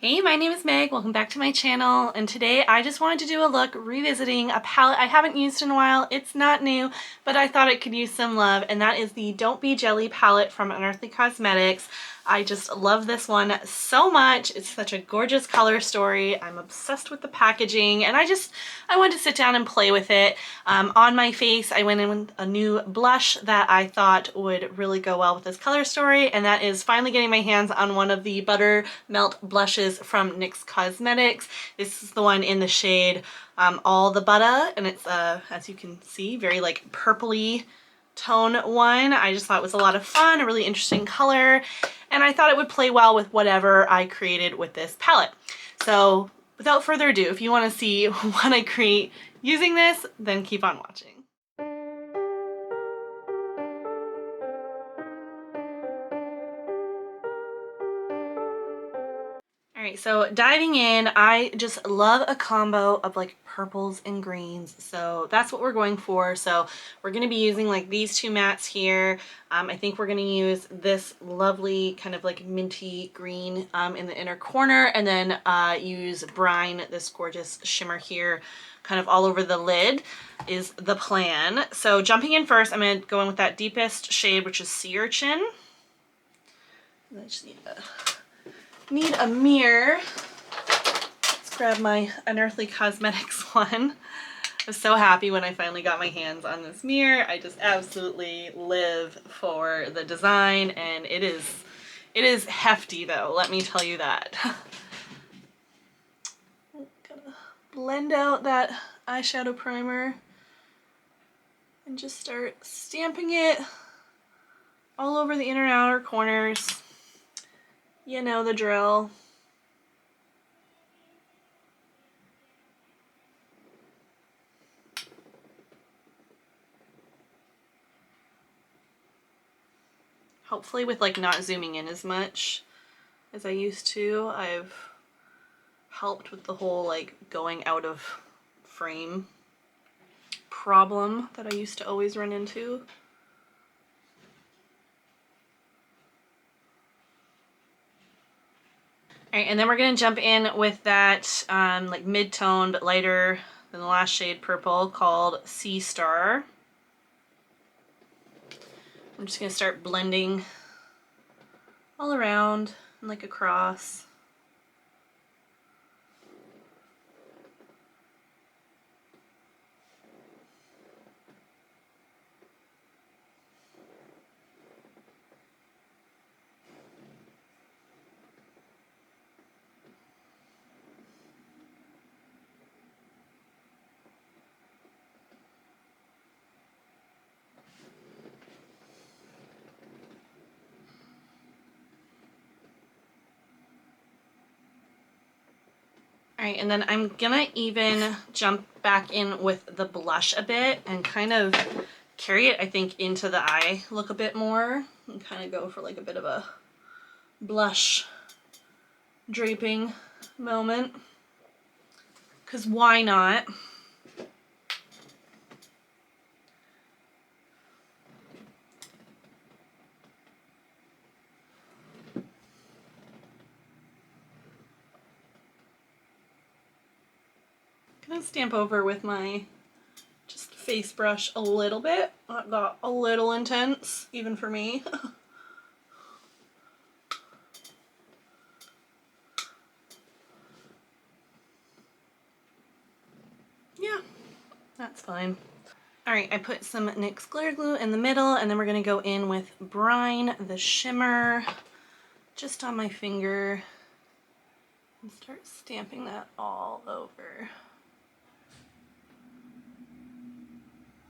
Hey, my name is Meg. Welcome back to my channel. And today I just wanted to do a look revisiting a palette I haven't used in a while. It's not new, but I thought it could use some love, and that is the Don't Be Jelly palette from Unearthly Cosmetics. I just love this one so much. It's such a gorgeous color story. I'm obsessed with the packaging, and I wanted to sit down and play with it. On my face, I went in with a new blush that I thought would really go well with this color story, and that is finally getting my hands on one of the Buttermelt blushes from NYX Cosmetics. This is the one in the shade All the Butter, and it's, as you can see, very like purpley tone one. I just thought it was a lot of fun, a really interesting color, and I thought it would play well with whatever I created with this palette. So without further ado, if you want to see what I create using this, then keep on watching. Alright, so diving in, I just love a combo of like purples and greens, so that's what we're going for. So we're going to be using like these two mattes here. I think we're going to use this lovely kind of like minty green in the inner corner, and then use Brine, this gorgeous shimmer here, kind of all over the lid is the plan. So jumping in first, I'm going to go in with that deepest shade, which is Sea Urchin. I just need a mirror. Let's grab my Unearthly Cosmetics one. I was so happy when I finally got my hands on this mirror. I just absolutely live for the design, and it is hefty though, let me tell you that. Gotta blend out that eyeshadow primer and just start stamping it all over the inner and outer corners. You know the drill. Hopefully with like not zooming in as much as I used to, I've helped with the whole like going out of frame problem that I used to always run into. Alright, and then we're going to jump in with that like mid-tone but lighter than the last shade purple called Sea Star. I'm just going to start blending all around and like across. Alright, and then I'm gonna even jump back in with the blush a bit and kind of carry it, I think, into the eye look a bit more and kind of go for like a bit of a blush draping moment. Because why not? Gonna stamp over with my just face brush a little bit. That got a little intense, even for me. Yeah, that's fine. Alright, I put some NYX glitter glue in the middle, and then we're gonna go in with Brine, the shimmer, just on my finger, and start stamping that all over.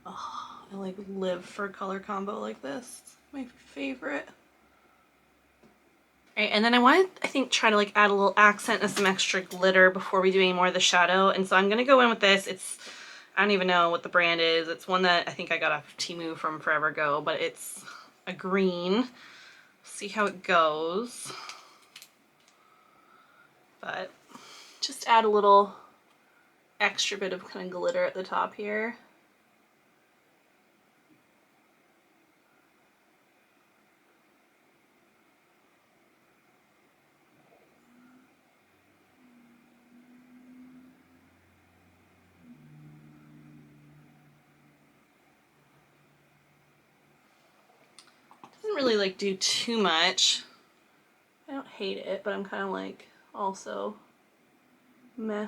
Oh, I like live for a color combo like this. It's my favorite. Alright, and then I wanted, I think, try to like add a little accent and some extra glitter before we do any more of the shadow. And so I'm gonna go in with this. It's, I don't even know what the brand is. It's one that I think I got off Temu from forever ago, but it's a green. See how it goes. But just add a little extra bit of kind of glitter at the top here. really like do too much. I don't hate it, but I'm kind of like also meh.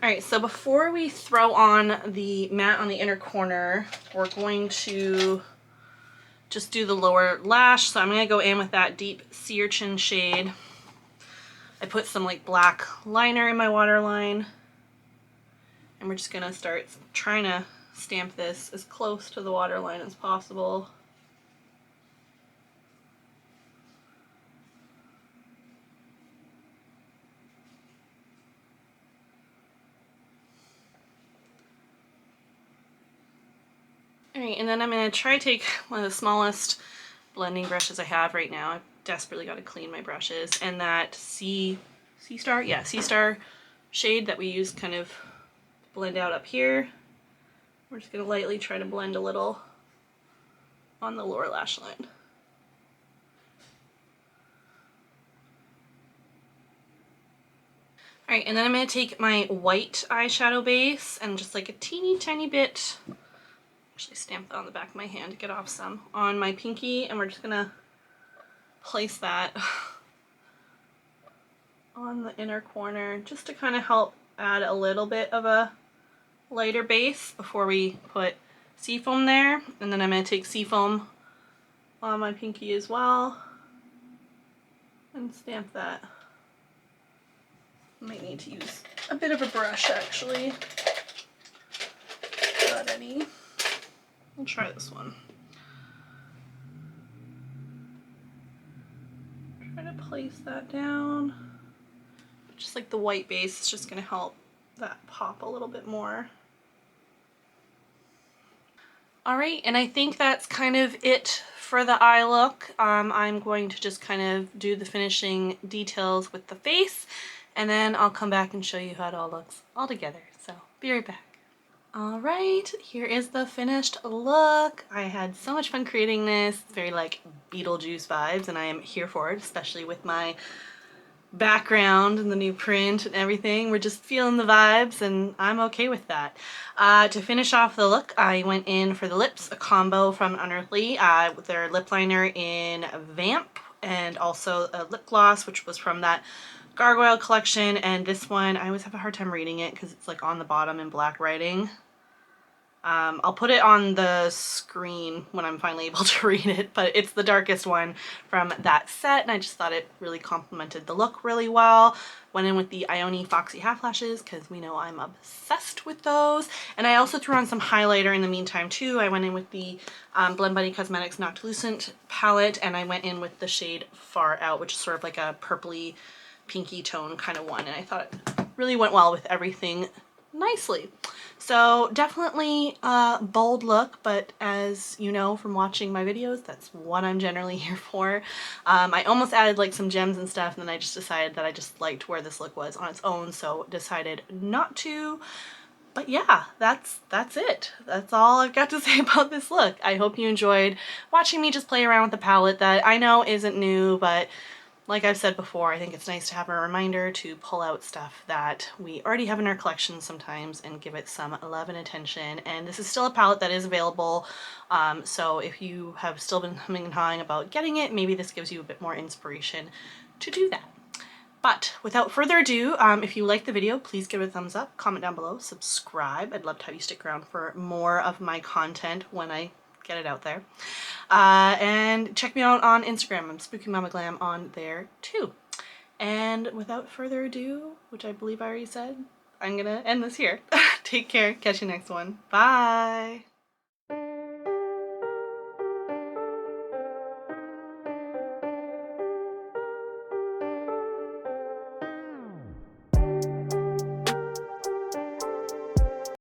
Alright, so before we throw on the matte on the inner corner, we're going to just do the lower lash. So I'm going to go in with that deep Sea Urchin shade. I put some like black liner in my waterline. And we're just going to start trying to stamp this as close to the waterline as possible. Alright, and then I'm going to try to take one of the smallest blending brushes I have right now. I've desperately got to clean my brushes. And that Sea Star? Yeah, Sea Star shade that we use kind of blend out up here. We're just going to lightly try to blend a little on the lower lash line. Alright, and then I'm going to take my white eyeshadow base and just like a teeny tiny bit, actually stamp that on the back of my hand to get off some, on my pinky, and we're just going to place that on the inner corner just to kind of help add a little bit of a lighter base before we put seafoam there. And then I'm going to take seafoam on my pinky as well and stamp that. Might need to use a bit of a brush actually. Got any? I'll try this one. Try to place that down. Just like the white base is just going to help that pop a little bit more. Alright, and I think that's kind of it for the eye look. I'm going to just kind of do the finishing details with the face, and then I'll come back and show you how it all looks all together. So, be right back. Alright, here is the finished look. I had so much fun creating this. It's very like Beetlejuice vibes, and I am here for it, especially with my background and the new print and everything. We're just feeling the vibes, and I'm okay with that. To finish off the look, I went in for the lips, a combo from Unearthly with their lip liner in Vamp, and also a lip gloss, which was from that Gargoyle collection. And this one, I always have a hard time reading it because it's like on the bottom in black writing. I'll put it on the screen when I'm finally able to read it, but it's the darkest one from that set, and I just thought it really complemented the look really well. Went in with the Ione Foxy Half Lashes because we know I'm obsessed with those. And I also threw on some highlighter in the meantime too. I went in with the Blend Buddy Cosmetics Noctilucent palette, and I went in with the shade Far Out, which is sort of like a purpley pinky tone kind of one, and I thought it really went well with everything nicely. So definitely a bold look, but as you know from watching my videos, that's what I'm generally here for. I almost added like some gems and stuff, and then I just decided that I just liked where this look was on its own, so decided not to. But yeah, that's it. That's all I've got to say about this look. I hope you enjoyed watching me just play around with the palette that I know isn't new, but like I've said before, I think it's nice to have a reminder to pull out stuff that we already have in our collection sometimes and give it some love and attention. And this is still a palette that is available, so if you have still been humming and hawing about getting it, maybe this gives you a bit more inspiration to do that. But without further ado, if you like the video, please give it a thumbs up, comment down below, subscribe. I'd love to have you stick around for more of my content when I get it out there. And check me out on Instagram. I'm Spooky Mama Glam on there too. And without further ado, which I believe I already said, I'm gonna end this here. Take care. Catch you next one. Bye.